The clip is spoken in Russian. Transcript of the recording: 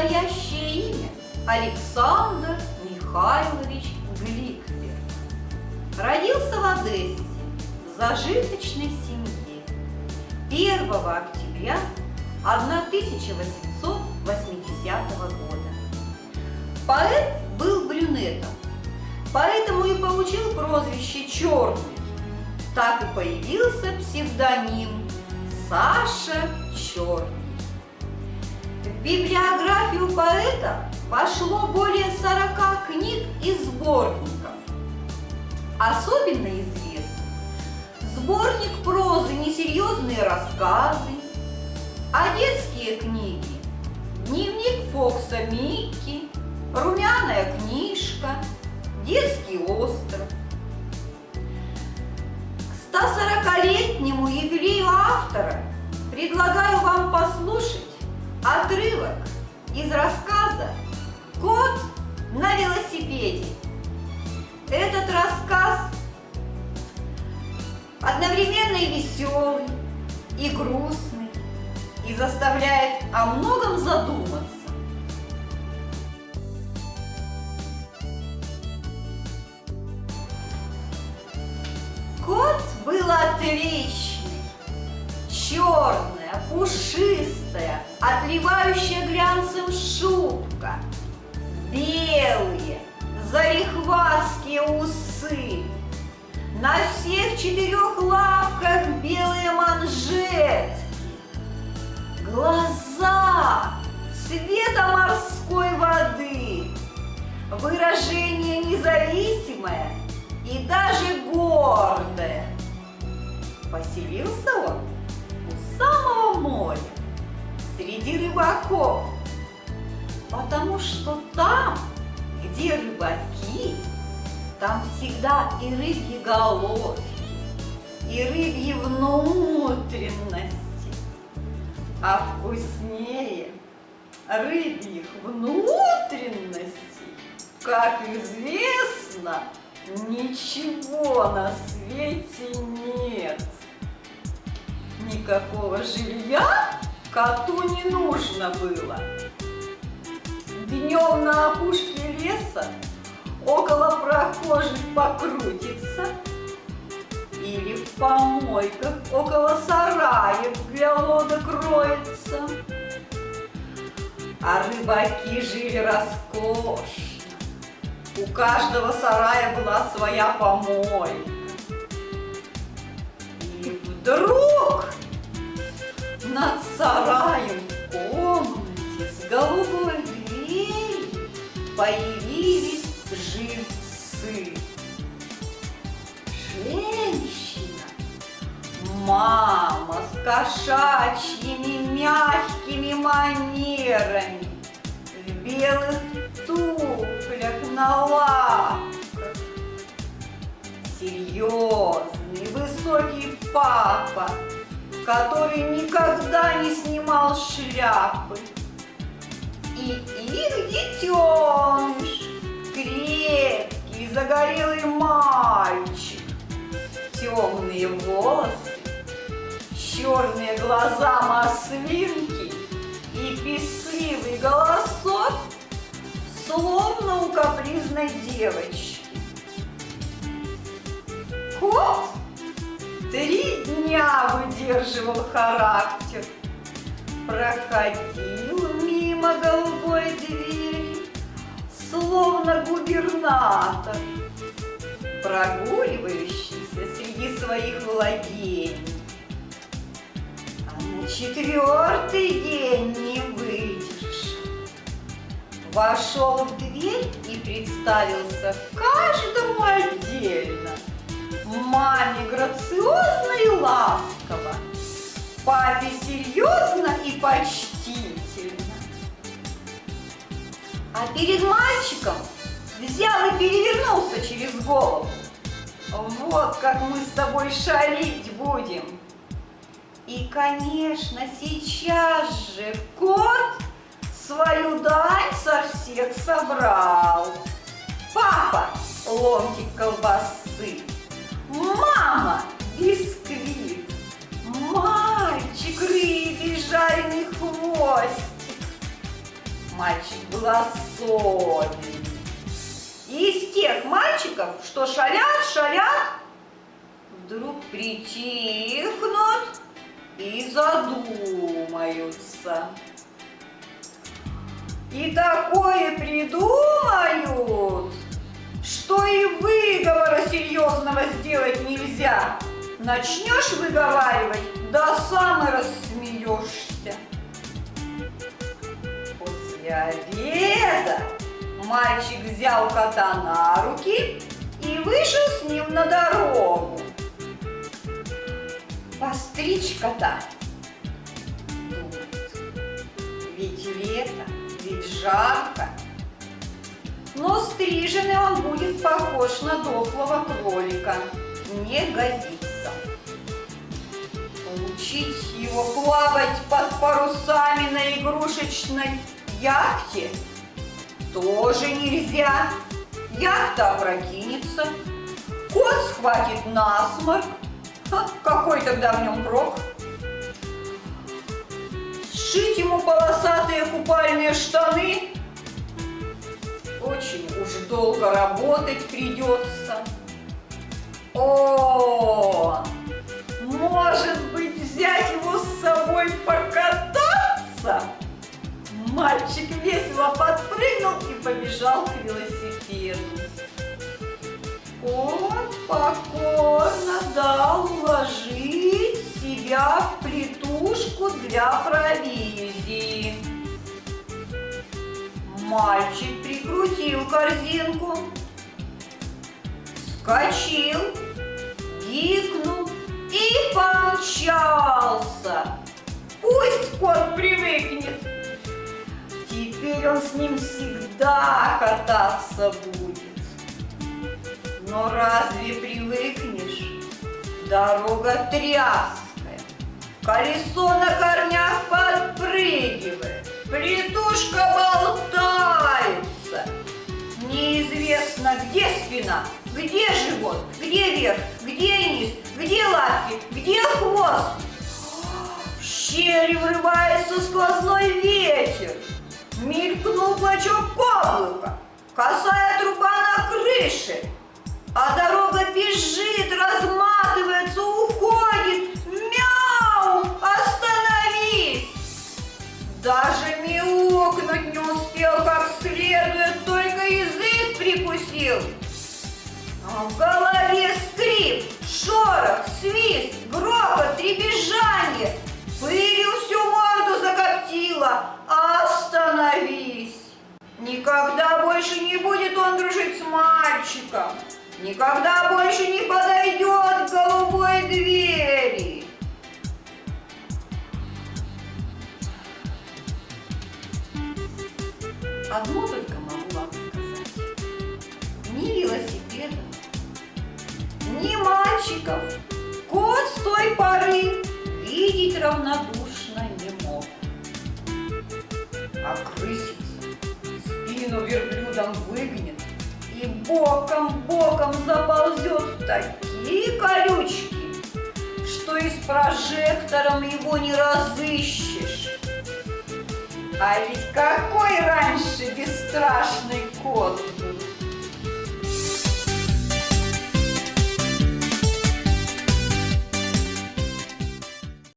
настоящее имя Александр Михайлович Гликберг. Родился в Одессе в зажиточной семье 1 октября 1880 года. Поэт был брюнетом, поэтому и получил прозвище «Черный». Так и появился псевдоним Саша Черный. В библиографию поэта вошло более 40 книг и сборников. Особенно известен сборник прозы «Несерьезные рассказы», а детские книги «Дневник Фокса Микки», «Румяная книжка», «Детский остров». К 140-летнему юбилею автора предлагаю вам послушать отрывок из рассказа «Кот на велосипеде». Этот рассказ одновременно и веселый, и грустный, и заставляет о многом задуматься. Кот был отличный, черная, пушистая, отливающая глянцем шубка, белые, залихватские усы, на всех 4 лапках белые манжеты, глаза цвета морской воды, выражение независимое и даже гордое. Поселился он у самого моря, среди рыбаков, потому что там, где рыбаки, там всегда и рыбьи головки, и рыбьи внутренности, а вкуснее рыбьих внутренностей, как известно, ничего на свете нет. Никакого жилья коту не нужно было. Днем на опушке леса около прохожих покрутится или в помойках около сараев для лодок роется. А рыбаки жили роскошно. У каждого сарая была своя помойка. И вдруг над сараем в комнате с голубой дверью появились жильцы. Женщина, мама с кошачьими мягкими манерами, в белых туфлях на лапках. Серьезный, высокий папа, который никогда не снимал шляпы. И их детеныш, крепкий, загорелый мальчик, темные волосы, черные глаза маслинки и писливый голосок, словно у капризной девочки. Кот 3 дня выдерживал характер, проходил мимо голубой двери, словно губернатор, прогуливающийся среди своих владений. А на 4-й день не выдержал. Вошел в дверь и представился каждому отдельно. Маме грациозно и ласково, папе серьезно и почтительно. А перед мальчиком взял и перевернулся через голову. Вот как мы с тобой шалить будем. И, конечно, сейчас же кот свою дань со всех собрал. Папа – ломтик колбасы, мама – бисквит, мальчик – рыбий жареный хвостик, Мальчик был особенный. Из тех мальчиков, что шалят, вдруг притихнут и задумаются. И такое придумают, что и выговора серьезного сделать нельзя. Начнешь выговаривать, да сам и рассмеешься. После обеда мальчик взял кота на руки и вышел с ним на дорогу. Постричь кота. Думает, ведь лето, ведь жарко. Но стриженный он будет похож на дохлого кролика. Не годится. Учить его плавать под парусами на игрушечной яхте тоже нельзя. Яхта опрокинется, кот схватит насморк. Какой тогда в нем прок? Сшить ему полосатые купальные штаны очень уж долго работать придется. О, может быть, взять его с собой покататься? Мальчик весело подпрыгнул и побежал к велосипеду. Кот покорно дал уложить себя в плитушку для провизии. Мальчик прикрутил корзинку, вскочил, гикнул и помчался. Пусть кот привыкнет. Теперь он с ним всегда кататься будет. Но разве привыкнешь? Дорога тряская, колесо на корнях подпрыгивает, плитушка болтается. Неизвестно, где спина, где живот, где верх, где низ, где лапки, где хвост. В щели врывается сквозной ветер. Мелькнул клочок облака, косая труба на крыше. А дорога бежит, разматывается, уходит. Мяу! Остановись! Даже мяукнуть не успел как следует, только язык прикусил. А в голове скрип, шорох, свист, грохот, дребезжанье. Пылью всю морду закоптила. Остановись! Никогда больше не будет он дружить с мальчиком. Никогда больше не подойдет к голубой двери. Одно только могу вам сказать. Ни велосипеда, ни мальчиков кот с той поры видеть равнодушно не мог. Окрысится, спину верблюдом выгнет и боком заползет в такие колючки, что и с прожектором его не разыщешь. А ведь какой раньше бесстрашный кот